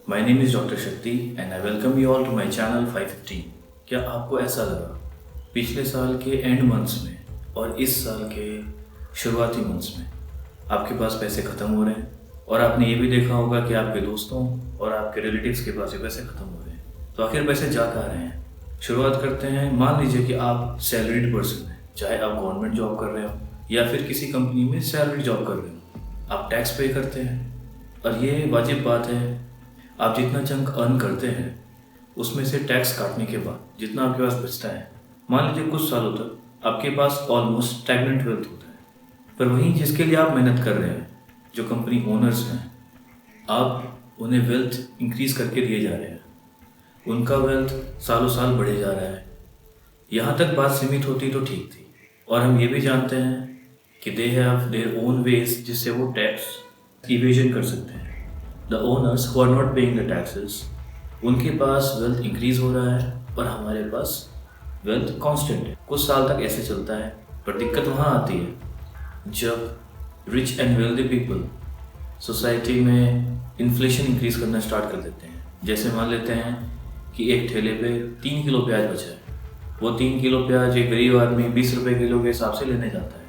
My name is Dr. Shakti and I welcome you all to my channel 515। क्या आपको ऐसा लगा पिछले साल के एंड मंथ्स में और इस साल के शुरुआती मंथ्स में आपके पास पैसे ख़त्म हो रहे हैं और आपने ये भी देखा होगा कि आपके दोस्तों और आपके रिलेटिव्स के पास ये पैसे ख़त्म हो रहे हैं, तो आखिर पैसे जा कहाँ रहे हैं? शुरुआत करते हैं। मान लीजिए कि आप सैलरीड पर्सन हैं, चाहे आप गवर्नमेंट जॉब कर रहे हो या फिर किसी कंपनी में सैलरी जॉब कर रहे हो, आप टैक्स पे करते हैं और ये वाजिब बात है। आप जितना चंक अर्न करते हैं उसमें से टैक्स काटने के बाद जितना आपके पास बचता है, मान लीजिए कुछ सालों तक आपके पास ऑलमोस्ट स्टैग्नेंट वेल्थ होता है। पर वहीं जिसके लिए आप मेहनत कर रहे हैं, जो कंपनी ओनर्स हैं, आप उन्हें वेल्थ इंक्रीज करके दिए जा रहे हैं, उनका वेल्थ सालों साल बढ़े जा रहा है। यहाँ तक बात सीमित होती तो ठीक थी। और हम ये भी जानते हैं कि they have their own ways जिससे वो टैक्स इवेजन कर सकते हैं। The owners who are not paying the taxes, उनके पास वेल्थ इंक्रीज हो रहा है और हमारे पास वेल्थ कांस्टेंट है। कुछ साल तक ऐसे चलता है, पर दिक्कत वहाँ आती है जब rich and wealthy people society में इन्फ्लेशन इंक्रीज करना स्टार्ट कर देते हैं। जैसे मान लेते हैं कि एक ठेले पे 3 किलो प्याज बचा है, वो 3 किलो प्याज एक गरीब आदमी 20 रुपये किलो के हिसाब से लेने जाता है,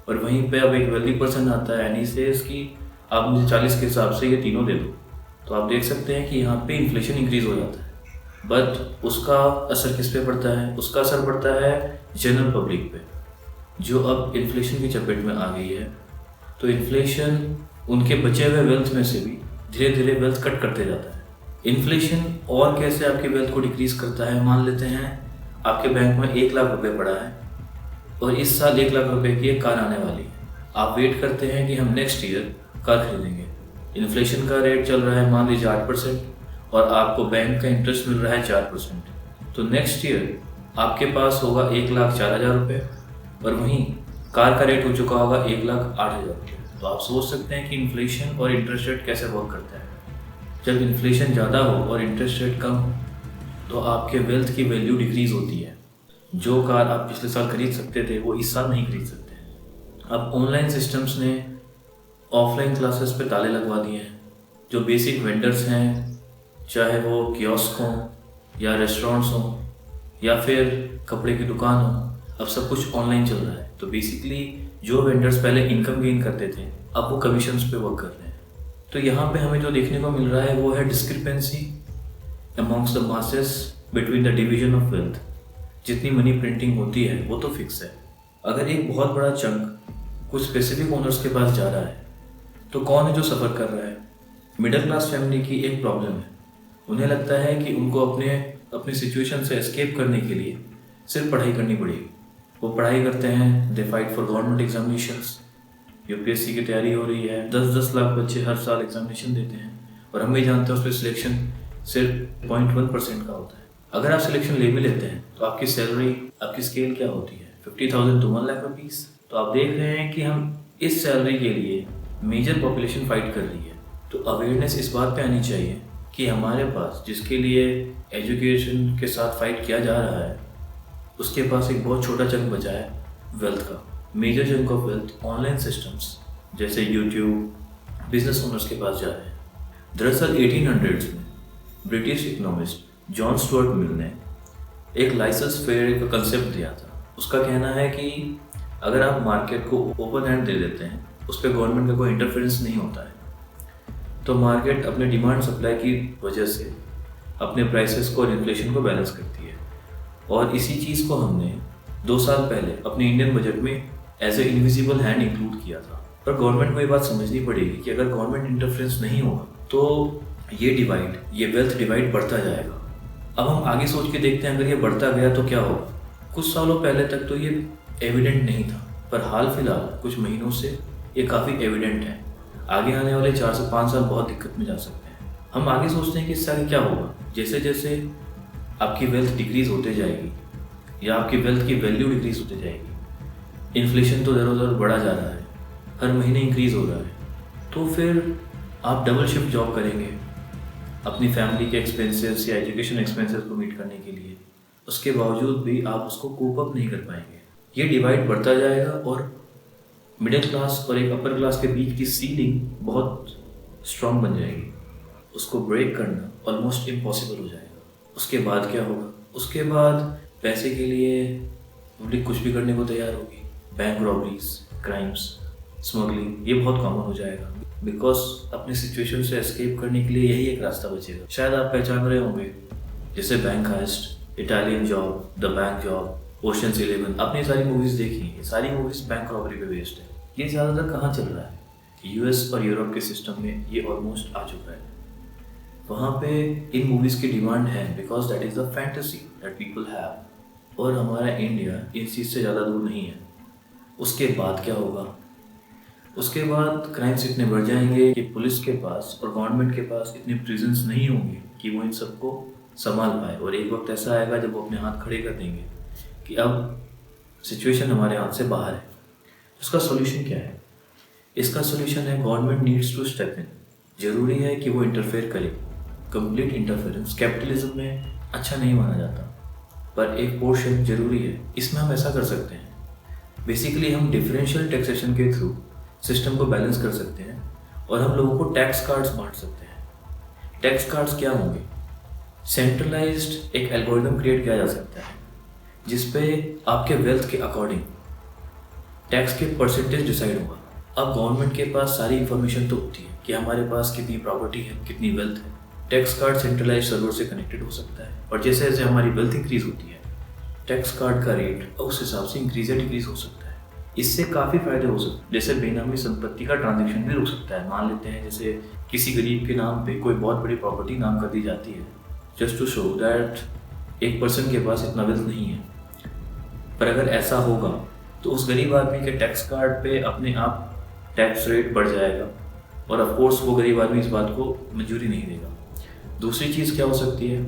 और वहीं पे अब एक वेल्दी पर्सन आता है एंड ही सेज कि आप मुझे 40 के हिसाब से ये तीनों दे दो। तो आप देख सकते हैं कि यहाँ पे इन्फ्लेशन इंक्रीज हो जाता है। बट उसका असर किस पे पड़ता है? उसका असर पड़ता है जनरल पब्लिक पे, जो अब इन्फ्लेशन की चपेट में आ गई है। तो इन्फ्लेशन उनके बचे हुए वेल्थ में से भी धीरे धीरे वेल्थ कट करते जाता है। इन्फ्लेशन और कैसे आपकी वेल्थ को डिक्रीज करता है? मान लेते हैं आपके बैंक में 1 लाख रुपए पड़ा है और इस साल 1 लाख रुपए की एक कार आने वाली है। आप वेट करते हैं कि हम नेक्स्ट ईयर कार खरीदेंगे। इन्फ्लेशन का रेट चल रहा है मान लीजिए 8% और आपको बैंक का इंटरेस्ट मिल रहा है 4%। तो नेक्स्ट ईयर आपके पास होगा 1,04,000 रुपये और वहीं कार का रेट हो चुका होगा 1,08,000 रुपये। तो आप सोच सकते हैं कि इन्फ्लेशन और इंटरेस्ट रेट कैसे वर्क करता है। जब इन्फ्लेशन ज़्यादा हो और इंटरेस्ट रेट कम हो तो आपके वेल्थ की वैल्यू डिक्रीज़ होती है। जो कार आप पिछले साल खरीद सकते थे वो इस साल नहीं खरीद सकते। अब ऑनलाइन सिस्टम्स ने ऑफलाइन क्लासेस पे ताले लगवा दिए हैं। जो बेसिक वेंडर्स हैं, चाहे वो कियोस्क हों या रेस्टोरेंट्स हों या फिर कपड़े की दुकान हो, अब सब कुछ ऑनलाइन चल रहा है। तो बेसिकली जो वेंडर्स पहले इनकम गेन करते थे अब वो कमीशंस पे वर्क कर रहे हैं। तो यहाँ पे हमें जो देखने को मिल रहा है वो है discrepancy amongst the masses between the division of wealth. जितनी मनी प्रिंटिंग होती है वो तो फिक्स है। अगर एक बहुत बड़ा चंक कुछ स्पेसिफिक ओनर्स के पास जा रहा है तो कौन है जो सफ़र कर रहा है? मिडिल क्लास फैमिली की एक प्रॉब्लम है। उन्हें लगता है कि उनको अपनी सिचुएशन से एस्केप करने के लिए सिर्फ पढ़ाई करनी पड़ेगी। वो पढ़ाई करते हैं, they fight for government examinations. UPSC की तैयारी हो रही है, 10-10 लाख बच्चे हर साल एग्जामिनेशन देते हैं और हम भी जानते हैं उस पर सिलेक्शन सिर्फ 0.1% का होता है। अगर आप सिलेक्शन ले भी लेते हैं तो आपकी सैलरी, आपकी स्केल क्या होती है? 50,000 to 1 लाख रुपीज़। तो आप देख रहे हैं कि हम इस सैलरी के लिए मेजर पॉपुलेशन फाइट कर रही है। तो अवेयरनेस इस बात पे आनी चाहिए कि हमारे पास जिसके लिए एजुकेशन के साथ फाइट किया जा रहा है उसके पास एक बहुत छोटा चंक बचा है वेल्थ का। Major chunk of wealth online systems जैसे यूट्यूब, बिजनेस ओनर्स के पास जा रहे हैं। दरअसल 1800s में British economist John Stuart Mill ने एक लाइसेंस फेयर का कंसेप्ट दिया था। उसका कहना है कि अगर आप मार्केट को ओपन हैंड दे देते हैं, उस पर गवर्नमेंट का कोई इंटरफेरेंस नहीं होता है, तो मार्केट अपने डिमांड सप्लाई की वजह से अपने प्राइसेस को और इन्फ्लेशन को बैलेंस करती है। और इसी चीज़ को हमने 2 साल पहले अपने इंडियन बजट में as a invisible hand include किया था। पर गवर्नमेंट को ये बात समझनी पड़ेगी कि अगर गवर्नमेंट इंटरफेरेंस नहीं होगा तो ये वेल्थ डिवाइड बढ़ता जाएगा। अब हम आगे सोच के देखते हैं, अगर ये बढ़ता गया तो क्या होगा? कुछ सालों पहले तक तो ये एविडेंट नहीं था, पर हाल फिलहाल कुछ महीनों से ये काफ़ी एविडेंट है। आगे आने वाले 4 से 5 साल बहुत दिक्कत में जा सकते हैं। हम आगे सोचते हैं कि इससे आगे क्या होगा। जैसे जैसे आपकी वेल्थ डिक्रीज होते जाएगी या आपकी वेल्थ की वैल्यू डिक्रीज होते जाएगी, इन्फ्लेशन तो दर बढ़ा जा रहा है, हर महीने इंक्रीज हो रहा है, तो फिर आप डबल शिफ्ट जॉब करेंगे अपनी फैमिली के एक्सपेंसेस या एजुकेशन एक्सपेंसेस को मीट करने के लिए। उसके बावजूद भी आप उसको कोप अप नहीं कर पाएंगे। ये डिवाइड बढ़ता जाएगा और मिडिल क्लास और एक अपर क्लास के बीच की सीलिंग बहुत स्ट्रॉन्ग बन जाएगी। उसको ब्रेक करना ऑलमोस्ट इम्पॉसिबल हो जाएगा। उसके बाद क्या होगा? उसके बाद पैसे के लिए पब्लिक कुछ भी करने को तैयार होगी। बैंक रॉबरीज, क्राइम्स, स्मगलिंग, ये बहुत कॉमन हो जाएगा। बिकॉज अपनी सिचुएशन से एस्केप करने के लिए यही एक रास्ता बचेगा। शायद आप पहचान रहे होंगे, जैसे bank heist, Italian job, the bank job, Ocean's 11, आपने सारी मूवीज देखी हैं। ये सारी मूवीज बैंक रॉबरी पे बेस्ड है। ये ज़्यादातर कहाँ चल रहा है? यूएस और यूरोप के सिस्टम में ये ऑलमोस्ट आ चुका है। वहाँ पे इन मूवीज़ की डिमांड है because that is the fantasy that people have. और हमारा इंडिया इस चीज़ से ज़्यादा दूर नहीं है। उसके बाद क्या होगा? उसके बाद क्राइम्स इतने बढ़ जाएंगे कि पुलिस के पास और गवर्नमेंट के पास इतने प्रिजन्स नहीं होंगे कि वो इन सबको संभाल पाए। और एक वक्त ऐसा आएगा जब वो अपने हाथ खड़े कर देंगे कि अब सिचुएशन हमारे हाथ से बाहर है। उसका सोल्यूशन क्या है? इसका सोल्यूशन है government needs to step in. जरूरी है कि वो इंटरफेयर करे। कंप्लीट इंटरफेरेंस कैपिटलिज्म में अच्छा नहीं माना जाता, पर एक पोर्शन जरूरी है। इसमें हम ऐसा कर सकते हैं, बेसिकली हम डिफरेंशियल टैक्सेशन के थ्रू सिस्टम को बैलेंस कर सकते हैं और हम लोगों को टैक्स कार्ड्स बांट सकते हैं। टैक्स कार्ड्स क्या होंगे? सेंट्रलाइज्ड एक एल्गोरिथम क्रिएट किया जा सकता है जिसपे आपके वेल्थ के अकॉर्डिंग टैक्स के परसेंटेज डिसाइड होगा। अब गवर्नमेंट के पास सारी इंफॉर्मेशन तो होती है कि हमारे पास कितनी प्रॉपर्टी है, कितनी वेल्थ है। टैक्स कार्ड सेंट्रलाइज सर्वर से कनेक्टेड हो सकता है और जैसे जैसे हमारी वेल्थ इंक्रीज होती है टैक्स कार्ड का रेट उस हिसाब से इंक्रीज या डिक्रीज हो सकता है। इससे काफ़ी फायदे हो सकते हैं, जैसे बेनामी संपत्ति का ट्रांजेक्शन भी रुक सकता है। मान लेते हैं जैसे किसी गरीब के नाम पे कोई बहुत बड़ी प्रॉपर्टी नाम कर दी जाती है जस्ट टू शो दैट एक पर्सन के पास इतना वेल्थ नहीं है। पर अगर ऐसा होगा तो उस गरीब आदमी के टैक्स कार्ड पे अपने आप टैक्स रेट बढ़ जाएगा और ऑफ कोर्स वो गरीब आदमी इस बात को मंजूरी नहीं देगा। दूसरी चीज़ क्या हो सकती है?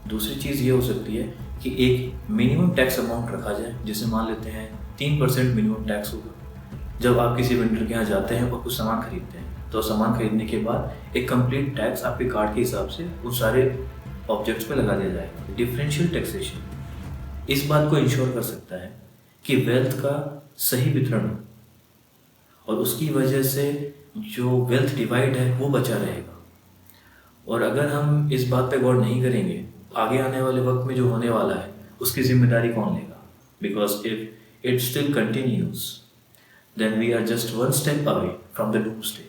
दूसरी चीज़ ये हो सकती है कि एक मिनिमम टैक्स अमाउंट रखा जाए, जैसे मान लेते हैं 3% मिनिमम टैक्स होगा। जब आप किसी वेंडर के यहाँ जाते हैं और कुछ सामान खरीदते हैं तो सामान खरीदने के बाद एक कंप्लीट टैक्स आपके कार्ड के हिसाब से उन सारे ऑब्जेक्ट्स पे लगा दिया जाएगा। डिफरेंशियल टैक्सेशन इस बात को इंश्योर कर सकता है कि वेल्थ का सही वितरण हो और उसकी वजह से जो वेल्थ डिवाइड है वो बचा रहेगा। और अगर हम इस बात पे गौर नहीं करेंगे, आगे आने वाले वक्त में जो होने वाला है उसकी जिम्मेदारी कौन लेगा? Because if it still continues, then we are just one step away from the doomsday.